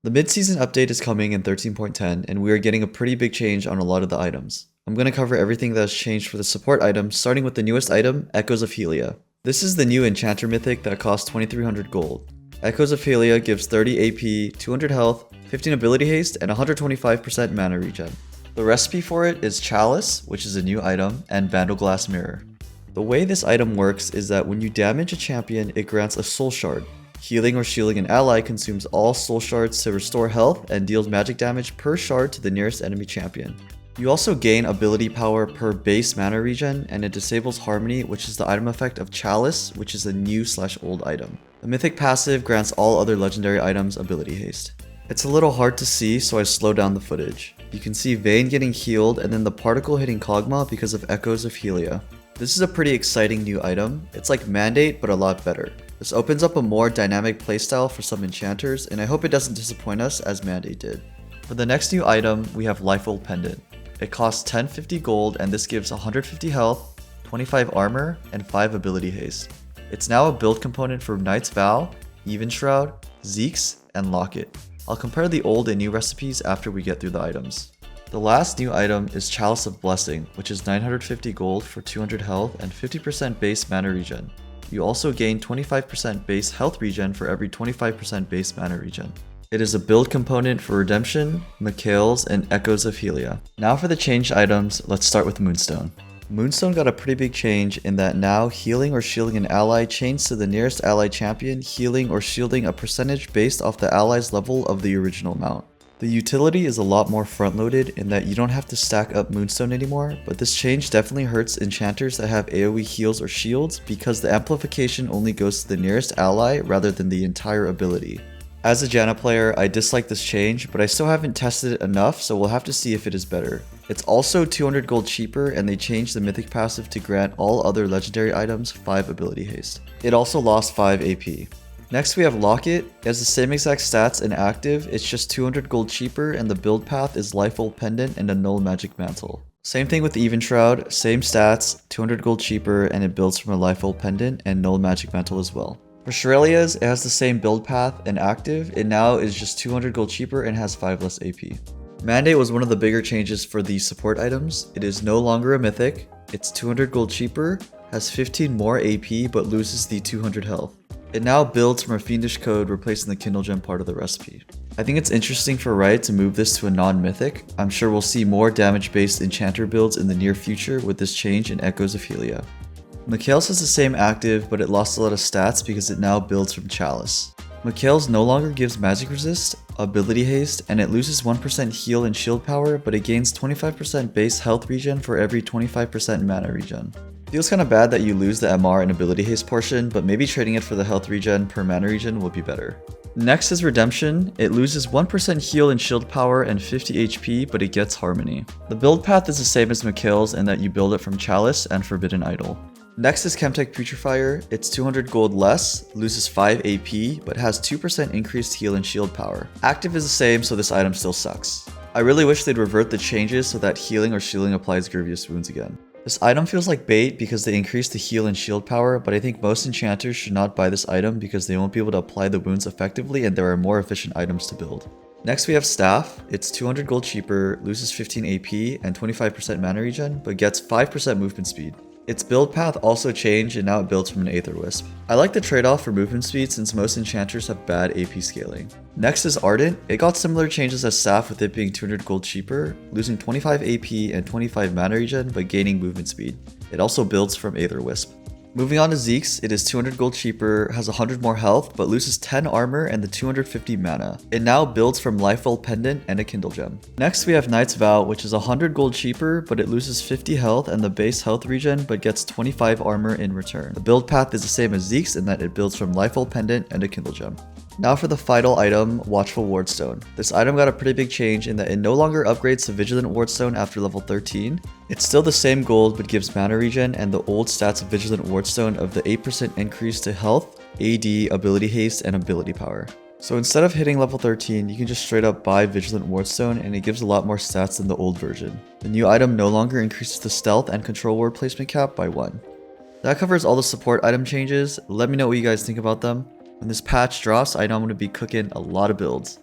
The mid-season update is coming in 13.10, and we are getting a pretty big change on a lot of the items. I'm going to cover everything that has changed for the support items, starting with the newest item, Echoes of Helia. This is the new enchanter mythic that costs 2300 gold. Echoes of Helia gives 30 AP, 200 health, 15 ability haste, and 125% mana regen. The recipe for it is Chalice, which is a new item, and Vandal Glass Mirror. The way this item works is that when you damage a champion, it grants a soul shard. Healing or shielding an ally consumes all soul shards to restore health and deals magic damage per shard to the nearest enemy champion. You also gain ability power per base mana regen, and it disables Harmony, which is the item effect of Chalice, which is a new/old item. The mythic passive grants all other legendary items ability haste. It's a little hard to see, so I slowed down the footage. You can see Vayne getting healed and then the particle hitting Kog'Maw because of Echoes of Helia. This is a pretty exciting new item. It's like Mandate, but a lot better. This opens up a more dynamic playstyle for some enchanters, and I hope it doesn't disappoint us as Mandate did. For the next new item, we have Lifewell Pendent. It costs 1050 gold, and this gives 150 health, 25 armor, and 5 ability haste. It's now a build component for Knight's Vow, Evenshroud, Zekes, and Locket. I'll compare the old and new recipes after we get through the items. The last new item is Chalice of Blessing, which is 950 gold for 200 health and 50% base mana regen. You also gain 25% base health regen for every 25% base mana regen. It is a build component for Redemption, Mikaels, and Echoes of Helia. Now for the changed items, let's start with Moonstone. Moonstone got a pretty big change in that now healing or shielding an ally chains to the nearest ally champion, healing or shielding a percentage based off the ally's level of the original mount. The utility is a lot more front-loaded in that you don't have to stack up Moonstone anymore, but this change definitely hurts enchanters that have AoE heals or shields because the amplification only goes to the nearest ally rather than the entire ability. As a Janna player, I dislike this change, but I still haven't tested it enough, so we'll have to see if it is better. It's also 200 gold cheaper, and they changed the mythic passive to grant all other legendary items 5 ability haste. It also lost 5 AP. Next we have Locket. It has the same exact stats and active, it's just 200 gold cheaper, and the build path is Lifewell Pendent and a Null Magic Mantle. Same thing with Evenshroud, same stats, 200 gold cheaper, and it builds from a Lifewell Pendant and Null Magic Mantle as well. For Shurylas, it has the same build path and active, it now is just 200 gold cheaper and has 5 less AP. Mandate was one of the bigger changes for the support items. It is no longer a mythic, it's 200 gold cheaper, has 15 more AP but loses the 200 health. It now builds from a Fiendish Code, replacing the Kindle Gem part of the recipe. I think it's interesting for Riot to move this to a non-mythic. I'm sure we'll see more damage-based enchanter builds in the near future with this change in Echoes of Helia. Mikaels has the same active, but it lost a lot of stats because it now builds from Chalice. Mikaels no longer gives magic resist, ability haste, and it loses 1% heal and shield power, but it gains 25% base health regen for every 25% mana regen. Feels kinda bad that you lose the MR and ability haste portion, but maybe trading it for the health regen per mana regen will be better. Next is Redemption. It loses 1% heal and shield power and 50 HP, but it gets Harmony. The build path is the same as Mikaels in that you build it from Chalice and Forbidden Idol. Next is Chemtech Putrefier. It's 200 gold less, loses 5 AP, but has 2% increased heal and shield power. Active is the same, so this item still sucks. I really wish they'd revert the changes so that healing or shielding applies Grievous Wounds again. This item feels like bait because they increased the heal and shield power, but I think most enchanters should not buy this item because they won't be able to apply the wounds effectively and there are more efficient items to build. Next we have Staff. It's 200 gold cheaper, loses 15 AP and 25% mana regen, but gets 5% movement speed. Its build path also changed and now it builds from an Aether Wisp. I like the trade-off for movement speed since most enchanters have bad AP scaling. Next is Ardent. It got similar changes as Staff with it being 200 gold cheaper, losing 25 AP and 25 mana regen but gaining movement speed. It also builds from Aether Wisp. Moving on to Zekes, it is 200 gold cheaper, has 100 more health, but loses 10 armor and the 250 mana. It now builds from Lifewell Pendant and a Kindle Gem. Next we have Knight's Vow, which is 100 gold cheaper, but it loses 50 health and the base health regen, but gets 25 armor in return. The build path is the same as Zekes in that it builds from Lifewell Pendant and a Kindle Gem. Now for the final item, Watchful Wardstone. This item got a pretty big change in that it no longer upgrades to Vigilant Wardstone after level 13. It's still the same gold but gives mana regen and the old stats of Vigilant Wardstone of the 8% increase to health, AD, ability haste, and ability power. So instead of hitting level 13, you can just straight up buy Vigilant Wardstone and it gives a lot more stats than the old version. The new item no longer increases the stealth and control ward placement cap by 1. That covers all the support item changes. Let me know what you guys think about them. When this patch drops, I know I'm going to be cooking a lot of builds.